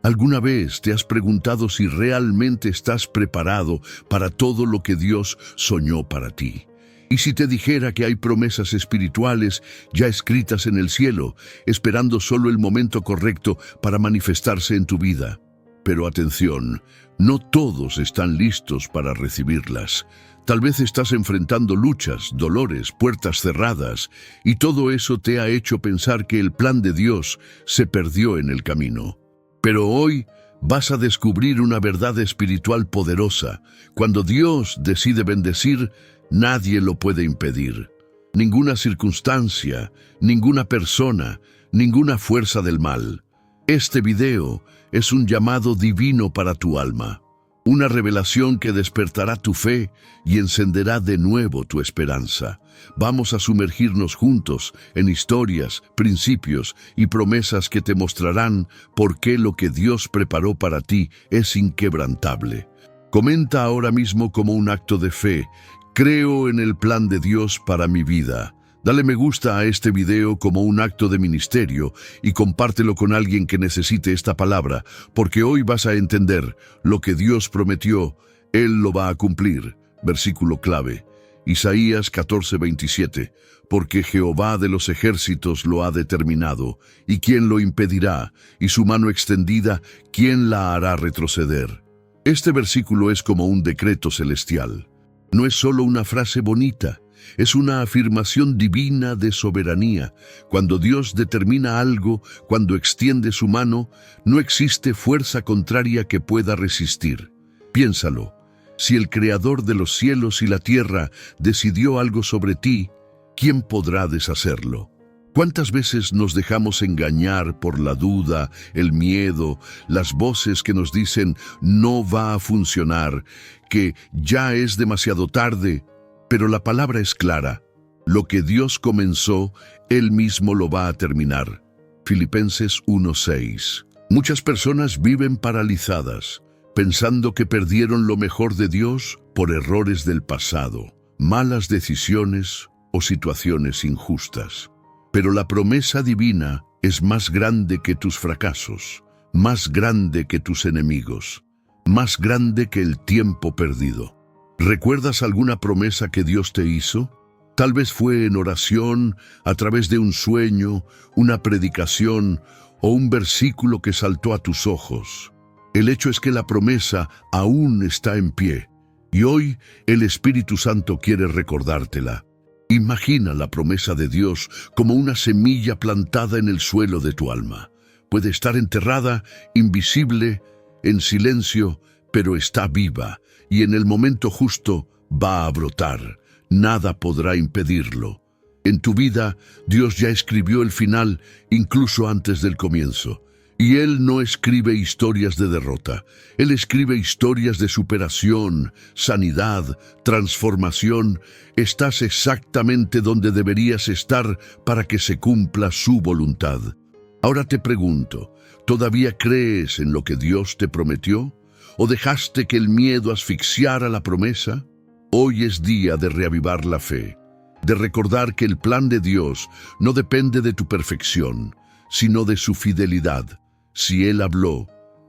¿Alguna vez te has preguntado si realmente estás preparado para todo lo que Dios soñó para ti? Y si te dijera que hay promesas espirituales ya escritas en el cielo, esperando solo el momento correcto para manifestarse en tu vida. Pero atención, no todos están listos para recibirlas. Tal vez estás enfrentando luchas, dolores, puertas cerradas, y todo eso te ha hecho pensar que el plan de Dios se perdió en el camino. Pero hoy vas a descubrir una verdad espiritual poderosa. Cuando Dios decide bendecir, nadie lo puede impedir. Ninguna circunstancia, ninguna persona, ninguna fuerza del mal. Este video es un llamado divino para tu alma. Una revelación que despertará tu fe y encenderá de nuevo tu esperanza. Vamos a sumergirnos juntos en historias, principios y promesas que te mostrarán por qué lo que Dios preparó para ti es inquebrantable. Comenta ahora mismo como un acto de fe: creo en el plan de Dios para mi vida. Dale me gusta a este video como un acto de ministerio y compártelo con alguien que necesite esta palabra, porque hoy vas a entender lo que Dios prometió, Él lo va a cumplir. Versículo clave, Isaías 14:27, porque Jehová de los ejércitos lo ha determinado, y ¿quién lo impedirá? Y su mano extendida, ¿quién la hará retroceder? Este versículo es como un decreto celestial. No es solo una frase bonita, es una afirmación divina de soberanía. Cuando Dios determina algo, cuando extiende su mano, no existe fuerza contraria que pueda resistir. Piénsalo, si el Creador de los cielos y la tierra decidió algo sobre ti, ¿quién podrá deshacerlo? ¿Cuántas veces nos dejamos engañar por la duda, el miedo, las voces que nos dicen no va a funcionar, que ya es demasiado tarde? Pero la palabra es clara: lo que Dios comenzó, Él mismo lo va a terminar. Filipenses 1:6. Muchas personas viven paralizadas, pensando que perdieron lo mejor de Dios por errores del pasado, malas decisiones o situaciones injustas. Pero la promesa divina es más grande que tus fracasos, más grande que tus enemigos, más grande que el tiempo perdido. ¿Recuerdas alguna promesa que Dios te hizo? Tal vez fue en oración, a través de un sueño, una predicación o un versículo que saltó a tus ojos. El hecho es que la promesa aún está en pie, y hoy el Espíritu Santo quiere recordártela. Imagina la promesa de Dios como una semilla plantada en el suelo de tu alma. Puede estar enterrada, invisible, en silencio, pero está viva, y en el momento justo va a brotar. Nada podrá impedirlo. En tu vida, Dios ya escribió el final incluso antes del comienzo. Y Él no escribe historias de derrota. Él escribe historias de superación, sanidad, transformación. Estás exactamente donde deberías estar para que se cumpla su voluntad. Ahora te pregunto, ¿todavía crees en lo que Dios te prometió? ¿O dejaste que el miedo asfixiara la promesa? Hoy es día de reavivar la fe, de recordar que el plan de Dios no depende de tu perfección, sino de su fidelidad. Si Él habló,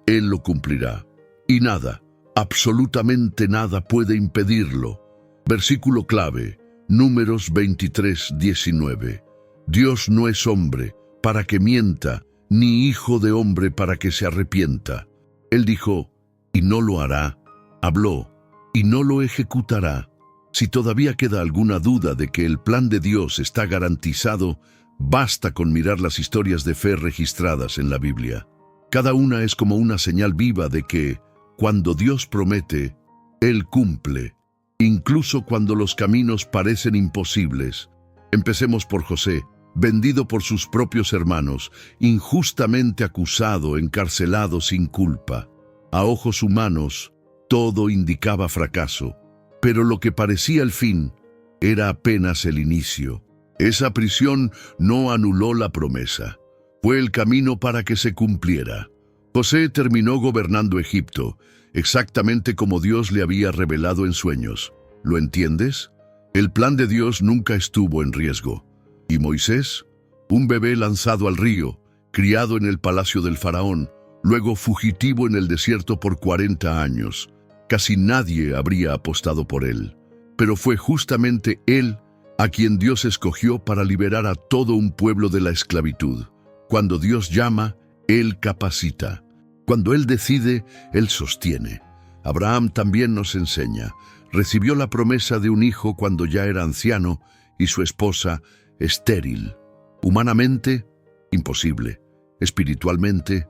Él lo cumplirá. Y nada, absolutamente nada puede impedirlo. Versículo clave, Números 23:19. Dios no es hombre para que mienta, ni hijo de hombre para que se arrepienta. Él dijo, y no lo hará. Habló, y no lo ejecutará. Si todavía queda alguna duda de que el plan de Dios está garantizado, basta con mirar las historias de fe registradas en la Biblia. Cada una es como una señal viva de que, cuando Dios promete, Él cumple, incluso cuando los caminos parecen imposibles. Empecemos por José, vendido por sus propios hermanos, injustamente acusado, encarcelado sin culpa. A ojos humanos, todo indicaba fracaso, pero lo que parecía el fin era apenas el inicio. Esa prisión no anuló la promesa. Fue el camino para que se cumpliera. José terminó gobernando Egipto, exactamente como Dios le había revelado en sueños. ¿Lo entiendes? El plan de Dios nunca estuvo en riesgo. ¿Y Moisés? Un bebé lanzado al río, criado en el palacio del faraón, luego fugitivo en el desierto por 40 años. Casi nadie habría apostado por él, pero fue justamente él a quien Dios escogió para liberar a todo un pueblo de la esclavitud. Cuando Dios llama, Él capacita. Cuando Él decide, Él sostiene. Abraham también nos enseña. Recibió la promesa de un hijo cuando ya era anciano y su esposa estéril. Humanamente, imposible. Espiritualmente,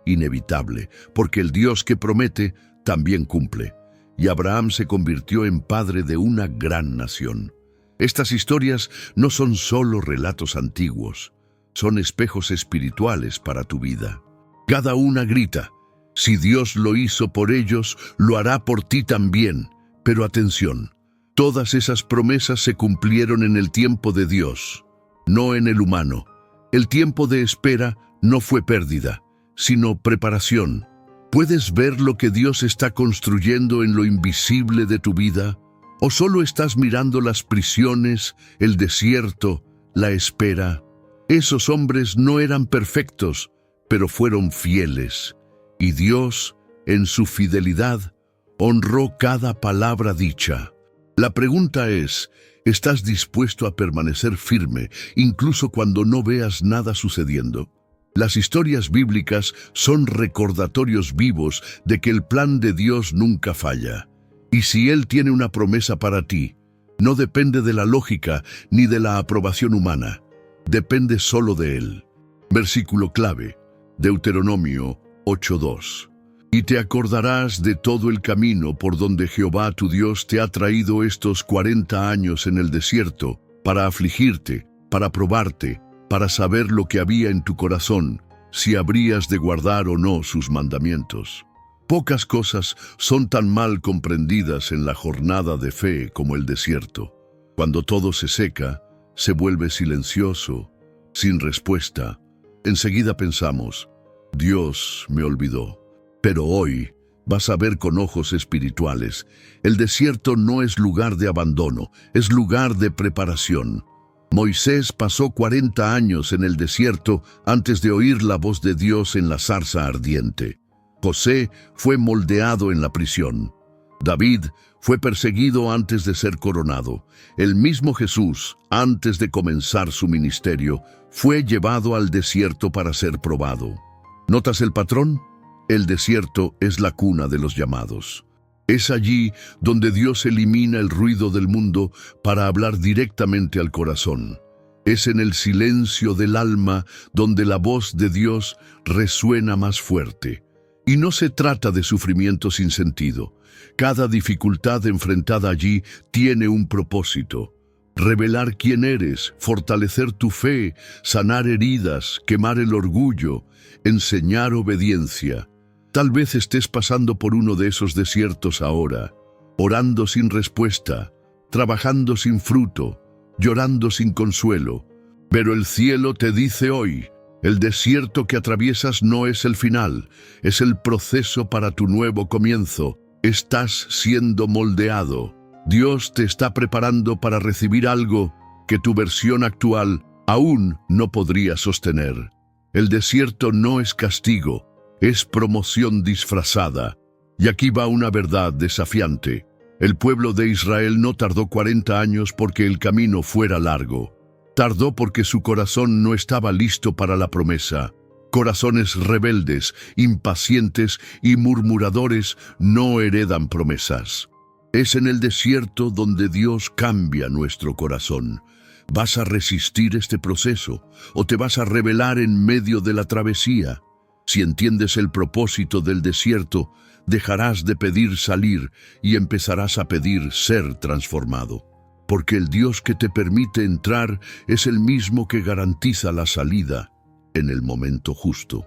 inevitable, porque el Dios que promete también cumple. Y Abraham se convirtió en padre de una gran nación. Estas historias no son solo relatos antiguos, son espejos espirituales para tu vida. Cada una grita, si Dios lo hizo por ellos, lo hará por ti también. Pero atención, todas esas promesas se cumplieron en el tiempo de Dios, no en el humano. El tiempo de espera no fue pérdida, sino preparación. ¿Puedes ver lo que Dios está construyendo en lo invisible de tu vida? ¿O solo estás mirando las prisiones, el desierto, la espera? Esos hombres no eran perfectos, pero fueron fieles. Y Dios, en su fidelidad, honró cada palabra dicha. La pregunta es, ¿estás dispuesto a permanecer firme, incluso cuando no veas nada sucediendo? Las historias bíblicas son recordatorios vivos de que el plan de Dios nunca falla. Y si Él tiene una promesa para ti, no depende de la lógica ni de la aprobación humana. Depende solo de Él. Versículo clave, Deuteronomio 8:2. Y te acordarás de todo el camino por donde Jehová tu Dios te ha traído estos 40 años en el desierto, para afligirte, para probarte, para saber lo que había en tu corazón, si habrías de guardar o no sus mandamientos. Pocas cosas son tan mal comprendidas en la jornada de fe como el desierto. Cuando todo se seca, se vuelve silencioso, sin respuesta. Enseguida pensamos, Dios me olvidó. Pero hoy vas a ver con ojos espirituales. El desierto no es lugar de abandono, es lugar de preparación. Moisés pasó 40 años en el desierto antes de oír la voz de Dios en la zarza ardiente. José fue moldeado en la prisión. David fue perseguido antes de ser coronado. El mismo Jesús, antes de comenzar su ministerio, fue llevado al desierto para ser probado. ¿Notas el patrón? El desierto es la cuna de los llamados. Es allí donde Dios elimina el ruido del mundo para hablar directamente al corazón. Es en el silencio del alma donde la voz de Dios resuena más fuerte. Y no se trata de sufrimiento sin sentido. Cada dificultad enfrentada allí tiene un propósito. Revelar quién eres, fortalecer tu fe, sanar heridas, quemar el orgullo, enseñar obediencia. Tal vez estés pasando por uno de esos desiertos ahora, orando sin respuesta, trabajando sin fruto, llorando sin consuelo. Pero el cielo te dice hoy, el desierto que atraviesas no es el final, es el proceso para tu nuevo comienzo. Estás siendo moldeado. Dios te está preparando para recibir algo que tu versión actual aún no podría sostener. El desierto no es castigo, es promoción disfrazada. Y aquí va una verdad desafiante. El pueblo de Israel no tardó 40 años porque el camino fuera largo. Tardó porque su corazón no estaba listo para la promesa. Corazones rebeldes, impacientes y murmuradores no heredan promesas. Es en el desierto donde Dios cambia nuestro corazón. ¿Vas a resistir este proceso o te vas a rebelar en medio de la travesía? Si entiendes el propósito del desierto, dejarás de pedir salir y empezarás a pedir ser transformado. Porque el Dios que te permite entrar es el mismo que garantiza la salida en el momento justo.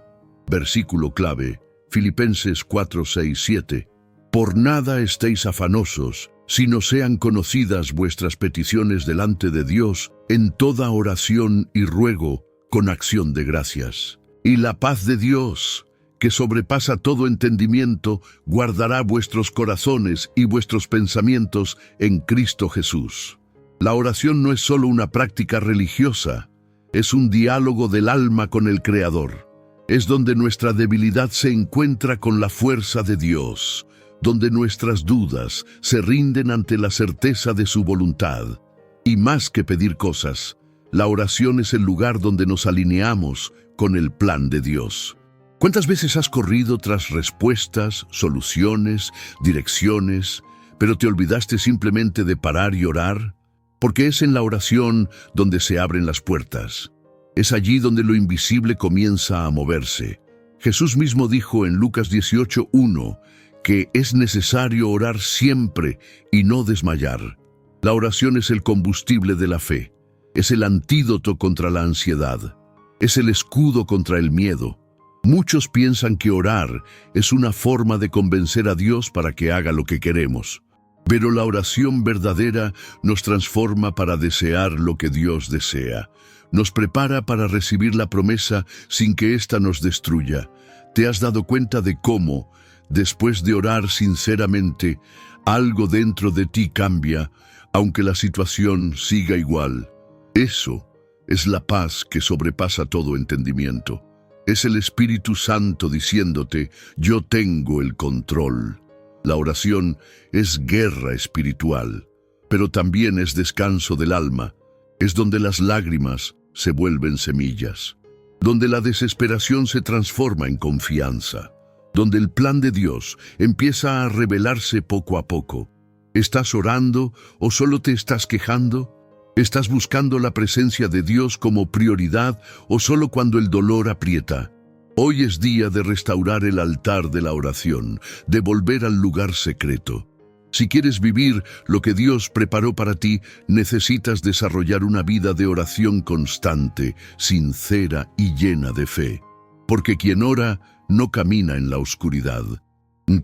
Versículo clave, Filipenses 4:6-7. Por nada estéis afanosos, sino sean conocidas vuestras peticiones delante de Dios en toda oración y ruego con acción de gracias. Y la paz de Dios, que sobrepasa todo entendimiento, guardará vuestros corazones y vuestros pensamientos en Cristo Jesús. La oración no es solo una práctica religiosa, es un diálogo del alma con el Creador. Es donde nuestra debilidad se encuentra con la fuerza de Dios, donde nuestras dudas se rinden ante la certeza de su voluntad. Y más que pedir cosas, la oración es el lugar donde nos alineamos con el plan de Dios. ¿Cuántas veces has corrido tras respuestas, soluciones, direcciones, pero te olvidaste simplemente de parar y orar? Porque es en la oración donde se abren las puertas. Es allí donde lo invisible comienza a moverse. Jesús mismo dijo en Lucas 18:1 que es necesario orar siempre y no desmayar. La oración es el combustible de la fe, es el antídoto contra la ansiedad, es el escudo contra el miedo. Muchos piensan que orar es una forma de convencer a Dios para que haga lo que queremos. Pero la oración verdadera nos transforma para desear lo que Dios desea. Nos prepara para recibir la promesa sin que ésta nos destruya. ¿Te has dado cuenta de cómo, después de orar sinceramente, algo dentro de ti cambia, aunque la situación siga igual? Eso es la paz que sobrepasa todo entendimiento. Es el Espíritu Santo diciéndote, yo tengo el control. La oración es guerra espiritual, pero también es descanso del alma. Es donde las lágrimas se vuelven semillas, donde la desesperación se transforma en confianza, donde el plan de Dios empieza a revelarse poco a poco. ¿Estás orando o solo te estás quejando? ¿Estás buscando la presencia de Dios como prioridad o solo cuando el dolor aprieta? Hoy es día de restaurar el altar de la oración, de volver al lugar secreto. Si quieres vivir lo que Dios preparó para ti, necesitas desarrollar una vida de oración constante, sincera y llena de fe. Porque quien ora no camina en la oscuridad.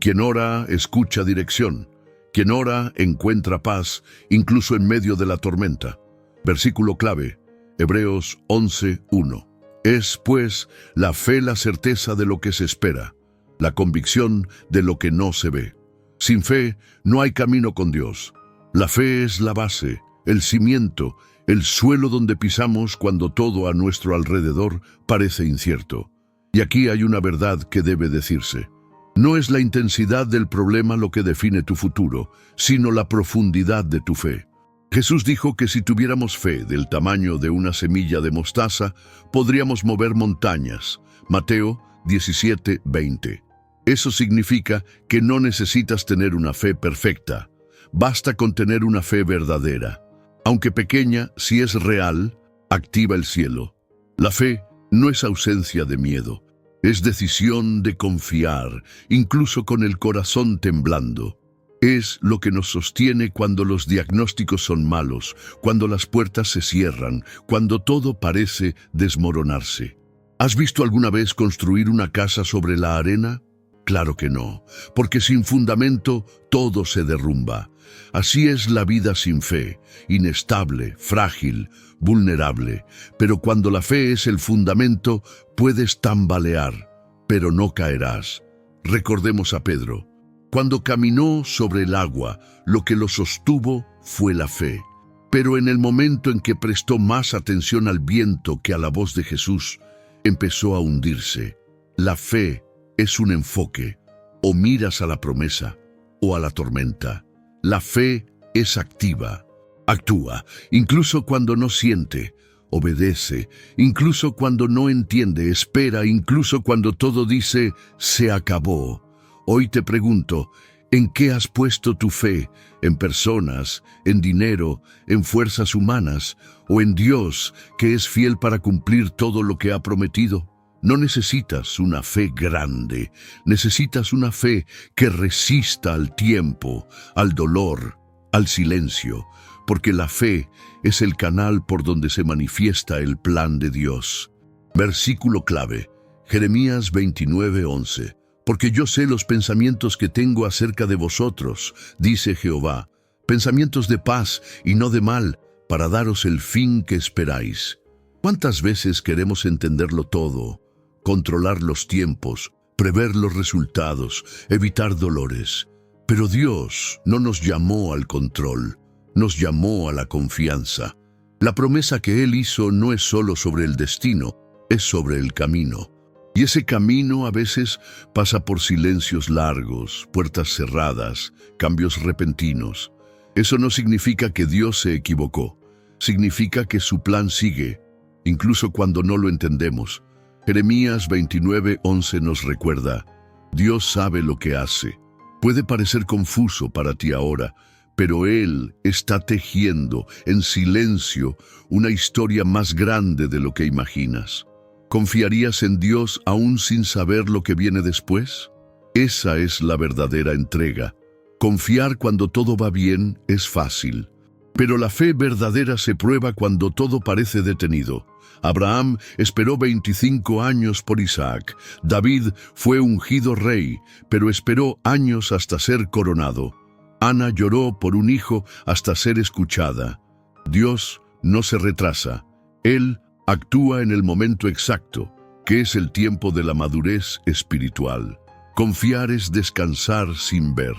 Quien ora escucha dirección. Quien ora encuentra paz, incluso en medio de la tormenta. Versículo clave, Hebreos 11:1. Es, pues, la fe la certeza de lo que se espera, la convicción de lo que no se ve. Sin fe no hay camino con Dios. La fe es la base, el cimiento, el suelo donde pisamos cuando todo a nuestro alrededor parece incierto. Y aquí hay una verdad que debe decirse. No es la intensidad del problema lo que define tu futuro, sino la profundidad de tu fe. Jesús dijo que si tuviéramos fe del tamaño de una semilla de mostaza, podríamos mover montañas. Mateo 17:20. Eso significa que no necesitas tener una fe perfecta. Basta con tener una fe verdadera. Aunque pequeña, si es real, activa el cielo. La fe no es ausencia de miedo. Es decisión de confiar, incluso con el corazón temblando. Es lo que nos sostiene cuando los diagnósticos son malos, cuando las puertas se cierran, cuando todo parece desmoronarse. ¿Has visto alguna vez construir una casa sobre la arena? Claro que no, porque sin fundamento todo se derrumba. Así es la vida sin fe, inestable, frágil, vulnerable. Pero cuando la fe es el fundamento, puedes tambalear, pero no caerás. Recordemos a Pedro. Cuando caminó sobre el agua, lo que lo sostuvo fue la fe. Pero en el momento en que prestó más atención al viento que a la voz de Jesús, empezó a hundirse. La fe es un enfoque. O miras a la promesa o a la tormenta. La fe es activa. Actúa, incluso cuando no siente. Obedece, incluso cuando no entiende. Espera, incluso cuando todo dice, se acabó. Hoy te pregunto, ¿en qué has puesto tu fe? ¿En personas, en dinero, en fuerzas humanas o en Dios, que es fiel para cumplir todo lo que ha prometido? No necesitas una fe grande, necesitas una fe que resista al tiempo, al dolor, al silencio, porque la fe es el canal por donde se manifiesta el plan de Dios. Versículo clave, Jeremías 29:11. Porque yo sé los pensamientos que tengo acerca de vosotros, dice Jehová, pensamientos de paz y no de mal, para daros el fin que esperáis. ¿Cuántas veces queremos entenderlo todo, controlar los tiempos, prever los resultados, evitar dolores? Pero Dios no nos llamó al control, nos llamó a la confianza. La promesa que Él hizo no es solo sobre el destino, es sobre el camino. Y ese camino a veces pasa por silencios largos, puertas cerradas, cambios repentinos. Eso no significa que Dios se equivocó. Significa que su plan sigue, incluso cuando no lo entendemos. Jeremías 29:11 nos recuerda: Dios sabe lo que hace. Puede parecer confuso para ti ahora, pero Él está tejiendo en silencio una historia más grande de lo que imaginas. ¿Confiarías en Dios aún sin saber lo que viene después? Esa es la verdadera entrega. Confiar cuando todo va bien es fácil, pero la fe verdadera se prueba cuando todo parece detenido. Abraham esperó 25 años por Isaac. David fue ungido rey, pero esperó años hasta ser coronado. Ana lloró por un hijo hasta ser escuchada. Dios no se retrasa. Él actúa en el momento exacto, que es el tiempo de la madurez espiritual. Confiar es descansar sin ver.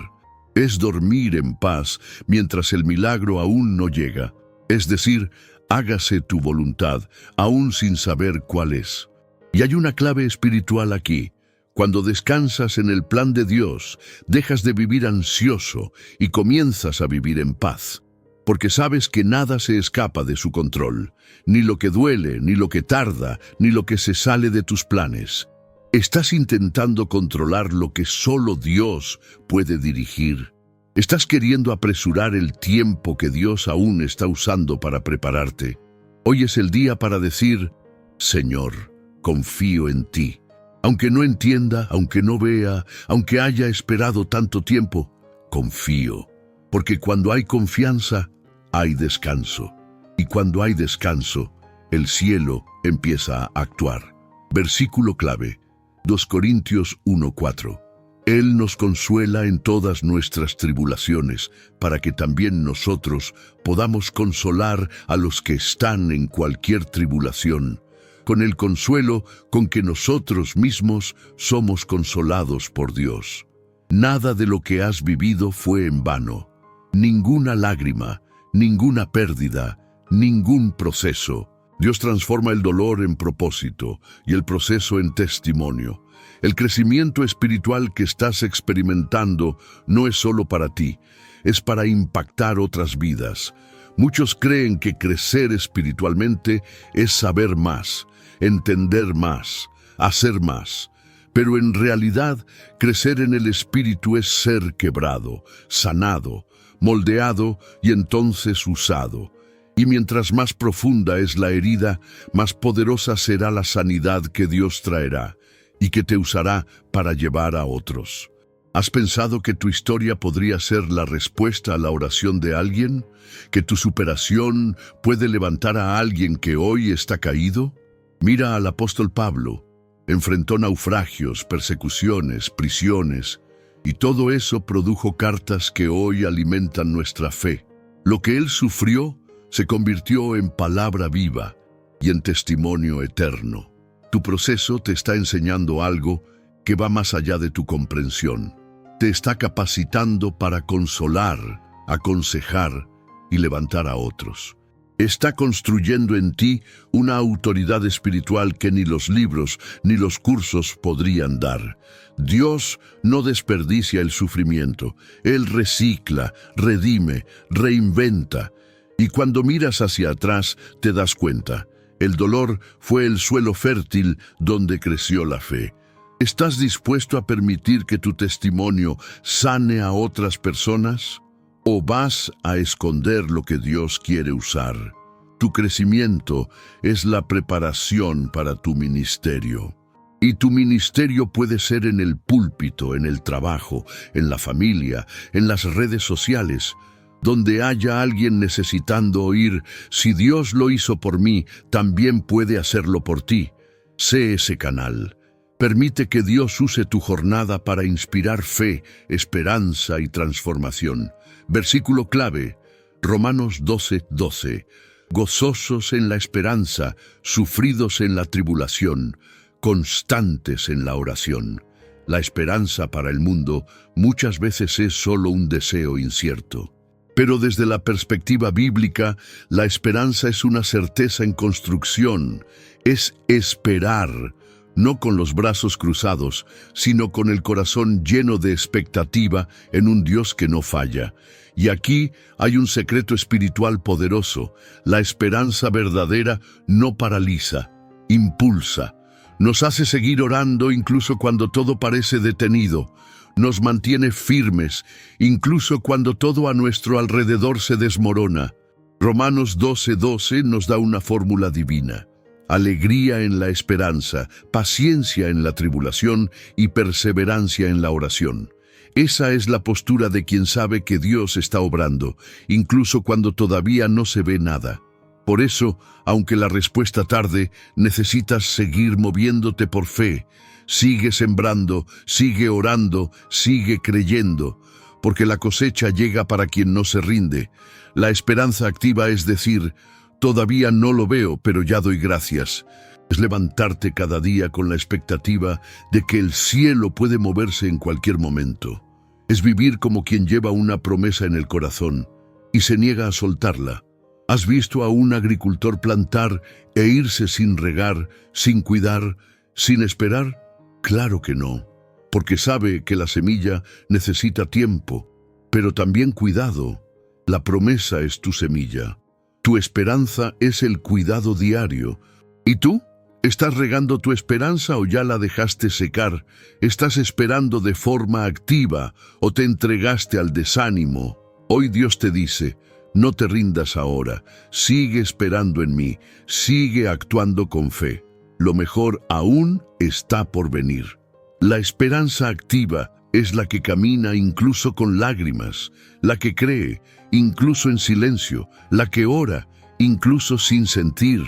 Es dormir en paz mientras el milagro aún no llega. Es decir, hágase tu voluntad, aún sin saber cuál es. Y hay una clave espiritual aquí. Cuando descansas en el plan de Dios, dejas de vivir ansioso y comienzas a vivir en paz. Porque sabes que nada se escapa de su control, ni lo que duele, ni lo que tarda, ni lo que se sale de tus planes. Estás intentando controlar lo que solo Dios puede dirigir. Estás queriendo apresurar el tiempo que Dios aún está usando para prepararte. Hoy es el día para decir: Señor, confío en ti. Aunque no entienda, aunque no vea, aunque haya esperado tanto tiempo, confío. Porque cuando hay confianza, hay descanso. Y cuando hay descanso, el cielo empieza a actuar. Versículo clave, 2 Corintios 1:4. Él nos consuela en todas nuestras tribulaciones, para que también nosotros podamos consolar a los que están en cualquier tribulación, con el consuelo con que nosotros mismos somos consolados por Dios. Nada de lo que has vivido fue en vano. Ninguna lágrima, ninguna pérdida, ningún proceso. Dios transforma el dolor en propósito y el proceso en testimonio. El crecimiento espiritual que estás experimentando no es solo para ti, es para impactar otras vidas. Muchos creen que crecer espiritualmente es saber más, entender más, hacer más. Pero en realidad, crecer en el espíritu es ser quebrado, sanado, moldeado y entonces usado. Y mientras más profunda es la herida, más poderosa será la sanidad que Dios traerá y que te usará para llevar a otros. ¿Has pensado que tu historia podría ser la respuesta a la oración de alguien? ¿Que tu superación puede levantar a alguien que hoy está caído? Mira al apóstol Pablo. Enfrentó naufragios, persecuciones, prisiones, y todo eso produjo cartas que hoy alimentan nuestra fe. Lo que él sufrió se convirtió en palabra viva y en testimonio eterno. Tu proceso te está enseñando algo que va más allá de tu comprensión. Te está capacitando para consolar, aconsejar y levantar a otros. Está construyendo en ti una autoridad espiritual que ni los libros ni los cursos podrían dar. Dios no desperdicia el sufrimiento. Él recicla, redime, reinventa. Y cuando miras hacia atrás, te das cuenta. El dolor fue el suelo fértil donde creció la fe. ¿Estás dispuesto a permitir que tu testimonio sane a otras personas? ¿O vas a esconder lo que Dios quiere usar? Tu crecimiento es la preparación para tu ministerio. Y tu ministerio puede ser en el púlpito, en el trabajo, en la familia, en las redes sociales, donde haya alguien necesitando oír: si Dios lo hizo por mí, también puede hacerlo por ti. Sé ese canal. Permite que Dios use tu jornada para inspirar fe, esperanza y transformación. Versículo clave, Romanos 12:12. Gozosos en la esperanza, sufridos en la tribulación, constantes en la oración. La esperanza para el mundo muchas veces es solo un deseo incierto. Pero desde la perspectiva bíblica, la esperanza es una certeza en construcción, es esperar, no con los brazos cruzados, sino con el corazón lleno de expectativa en un Dios que no falla. Y aquí hay un secreto espiritual poderoso. La esperanza verdadera no paraliza, impulsa. Nos hace seguir orando incluso cuando todo parece detenido. Nos mantiene firmes, incluso cuando todo a nuestro alrededor se desmorona. Romanos 12:12 nos da una fórmula divina. Alegría en la esperanza, paciencia en la tribulación y perseverancia en la oración. Esa es la postura de quien sabe que Dios está obrando, incluso cuando todavía no se ve nada. Por eso, aunque la respuesta tarde, necesitas seguir moviéndote por fe. Sigue sembrando, sigue orando, sigue creyendo, porque la cosecha llega para quien no se rinde. La esperanza activa es decir, todavía no lo veo, pero ya doy gracias. Es levantarte cada día con la expectativa de que el cielo puede moverse en cualquier momento. Es vivir como quien lleva una promesa en el corazón y se niega a soltarla. ¿Has visto a un agricultor plantar e irse sin regar, sin cuidar, sin esperar? Claro que no, porque sabe que la semilla necesita tiempo, pero también cuidado. La promesa es tu semilla. Tu esperanza es el cuidado diario. ¿Y tú? ¿Estás regando tu esperanza o ya la dejaste secar? ¿Estás esperando de forma activa o te entregaste al desánimo? Hoy Dios te dice, no te rindas ahora, sigue esperando en mí, sigue actuando con fe. Lo mejor aún está por venir. La esperanza activa es la que camina incluso con lágrimas, la que cree incluso en silencio, la que ora incluso sin sentir,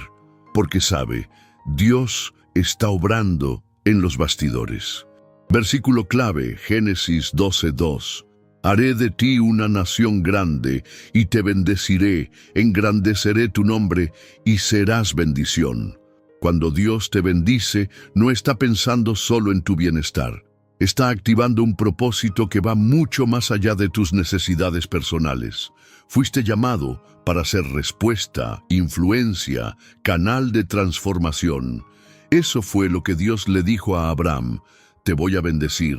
porque sabe, Dios está obrando en los bastidores. Versículo clave, Génesis 12:2. Haré de ti una nación grande y te bendeciré, engrandeceré tu nombre y serás bendición. Cuando Dios te bendice, no está pensando solo en tu bienestar. Está activando un propósito que va mucho más allá de tus necesidades personales. Fuiste llamado para ser respuesta, influencia, canal de transformación. Eso fue lo que Dios le dijo a Abraham. Te voy a bendecir,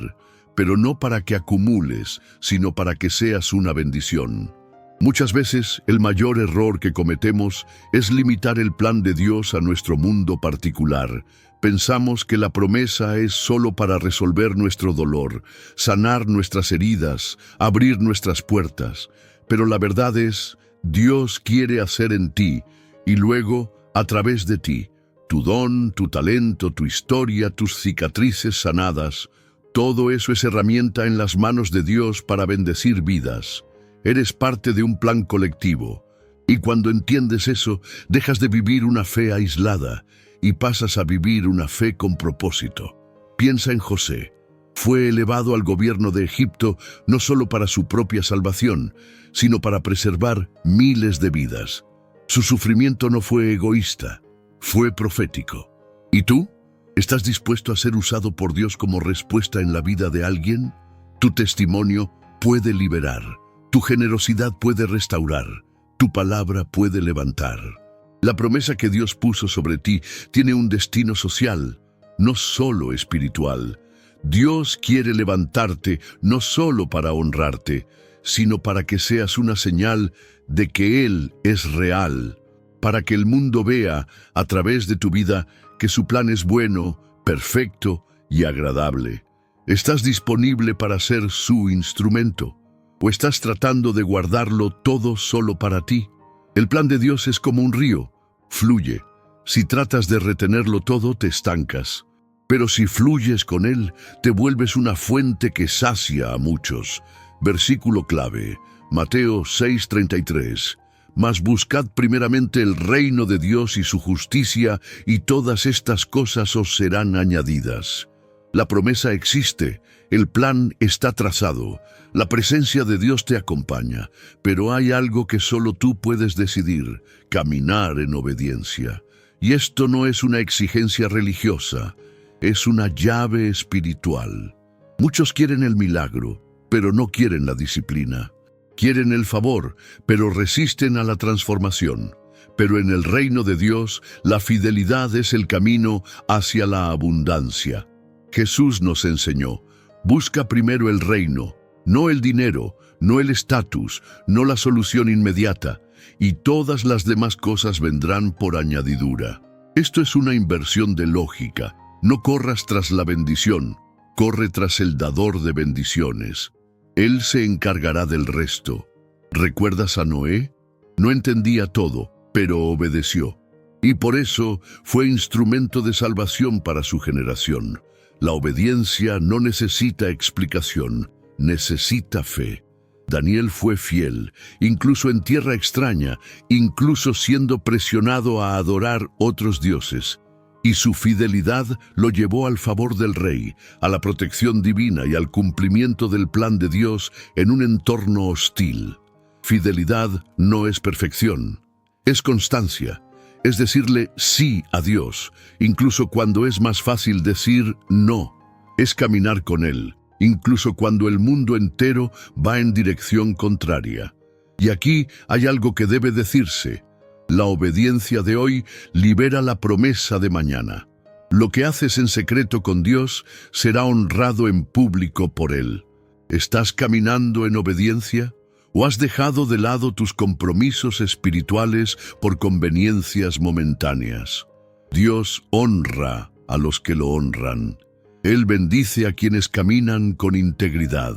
pero no para que acumules, sino para que seas una bendición. Muchas veces el mayor error que cometemos es limitar el plan de Dios a nuestro mundo particular. Pensamos que la promesa es solo para resolver nuestro dolor, sanar nuestras heridas, abrir nuestras puertas. Pero la verdad es, Dios quiere hacer en ti y luego, a través de ti, tu don, tu talento, tu historia, tus cicatrices sanadas. Todo eso es herramienta en las manos de Dios para bendecir vidas. Eres parte de un plan colectivo. Y cuando entiendes eso, dejas de vivir una fe aislada y pasas a vivir una fe con propósito. Piensa en José. Fue elevado al gobierno de Egipto no solo para su propia salvación, sino para preservar miles de vidas. Su sufrimiento no fue egoísta, fue profético. ¿Y tú? ¿Estás dispuesto a ser usado por Dios como respuesta en la vida de alguien? Tu testimonio puede liberar, tu generosidad puede restaurar, tu palabra puede levantar. La promesa que Dios puso sobre ti tiene un destino social, no solo espiritual. Dios quiere levantarte no solo para honrarte, sino para que seas una señal de que Él es real, para que el mundo vea a través de tu vida que su plan es bueno, perfecto y agradable. ¿Estás disponible para ser su instrumento? ¿O estás tratando de guardarlo todo solo para ti? El plan de Dios es como un río, fluye. Si tratas de retenerlo todo, te estancas. Pero si fluyes con Él, te vuelves una fuente que sacia a muchos. Versículo clave, Mateo 6:33. Mas buscad primeramente el reino de Dios y su justicia, y todas estas cosas os serán añadidas. La promesa existe, el plan está trazado, la presencia de Dios te acompaña, pero hay algo que solo tú puedes decidir, caminar en obediencia. Y esto no es una exigencia religiosa, es una llave espiritual. Muchos quieren el milagro, pero no quieren la disciplina. Quieren el favor, pero resisten a la transformación. pero en el reino de Dios, la fidelidad es el camino hacia la abundancia. Jesús nos enseñó: busca primero el reino, no el dinero, no el estatus, no la solución inmediata, y todas las demás cosas vendrán por añadidura. Esto es una inversión de lógica. No corras tras la bendición, corre tras el dador de bendiciones. Él se encargará del resto. ¿Recuerdas a Noé? No entendía todo, pero obedeció. Y por eso fue instrumento de salvación para su generación. La obediencia no necesita explicación, necesita fe. Daniel fue fiel, incluso en tierra extraña, incluso siendo presionado a adorar otros dioses. Y su fidelidad lo llevó al favor del rey, a la protección divina y al cumplimiento del plan de Dios en un entorno hostil. Fidelidad no es perfección, es constancia. Es decirle sí a Dios, incluso cuando es más fácil decir no. Es caminar con Él, incluso cuando el mundo entero va en dirección contraria. Y aquí hay algo que debe decirse. La obediencia de hoy libera la promesa de mañana. Lo que haces en secreto con Dios será honrado en público por Él. ¿Estás caminando en obediencia? ¿O has dejado de lado tus compromisos espirituales por conveniencias momentáneas? Dios honra a los que lo honran. Él bendice a quienes caminan con integridad.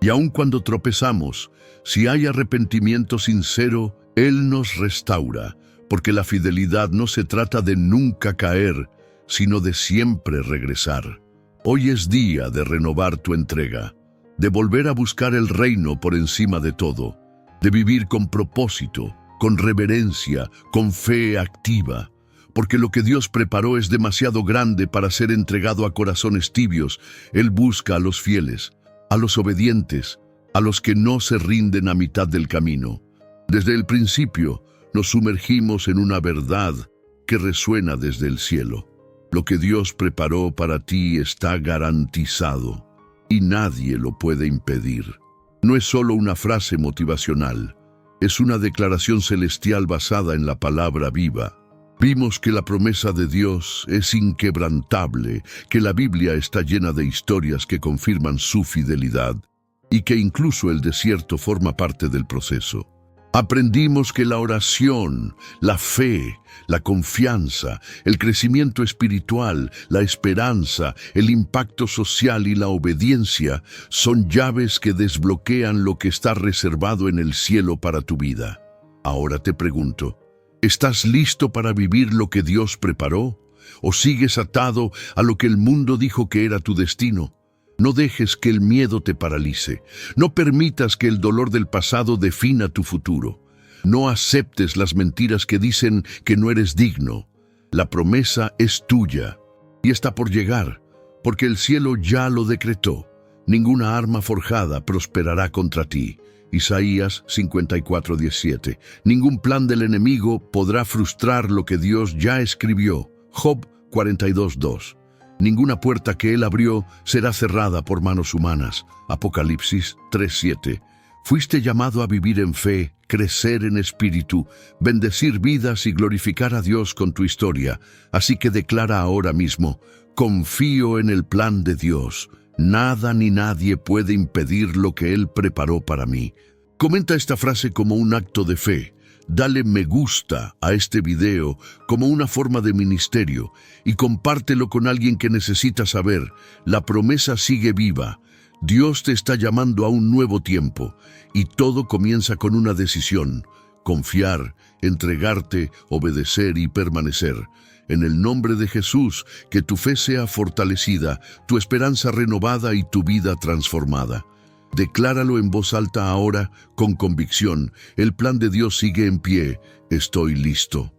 Y aun cuando tropezamos, si hay arrepentimiento sincero, Él nos restaura, porque la fidelidad no se trata de nunca caer, sino de siempre regresar. Hoy es día de renovar tu entrega, de volver a buscar el reino por encima de todo, de vivir con propósito, con reverencia, con fe activa, porque lo que Dios preparó es demasiado grande para ser entregado a corazones tibios. Él busca a los fieles, a los obedientes, a los que no se rinden a mitad del camino. Desde el principio nos sumergimos en una verdad que resuena desde el cielo. Lo que Dios preparó para ti está garantizado y nadie lo puede impedir. No es solo una frase motivacional, es una declaración celestial basada en la palabra viva. Vimos que la promesa de Dios es inquebrantable, que la Biblia está llena de historias que confirman su fidelidad y que incluso el desierto forma parte del proceso. Aprendimos que la oración, la fe, la confianza, el crecimiento espiritual, la esperanza, el impacto social y la obediencia son llaves que desbloquean lo que está reservado en el cielo para tu vida. Ahora te pregunto, ¿estás listo para vivir lo que Dios preparó? ¿O sigues atado a lo que el mundo dijo que era tu destino? No dejes que el miedo te paralice. No permitas que el dolor del pasado defina tu futuro. No aceptes las mentiras que dicen que no eres digno. La promesa es tuya y está por llegar, porque el cielo ya lo decretó. Ninguna arma forjada prosperará contra ti. Isaías 54:17. Ningún plan del enemigo podrá frustrar lo que Dios ya escribió. Job 42:2. Ninguna puerta que Él abrió será cerrada por manos humanas. Apocalipsis 3:7. Fuiste llamado a vivir en fe, crecer en espíritu, bendecir vidas y glorificar a Dios con tu historia. Así que declara ahora mismo: confío en el plan de Dios. Nada ni nadie puede impedir lo que Él preparó para mí. Comenta esta frase como un acto de fe. Dale me gusta a este video como una forma de ministerio y compártelo con alguien que necesita saber. La promesa sigue viva. Dios te está llamando a un nuevo tiempo y todo comienza con una decisión: confiar, entregarte, obedecer y permanecer. En el nombre de Jesús, que tu fe sea fortalecida, tu esperanza renovada y tu vida transformada. Decláralo en voz alta ahora, con convicción: el plan de Dios sigue en pie. Estoy listo.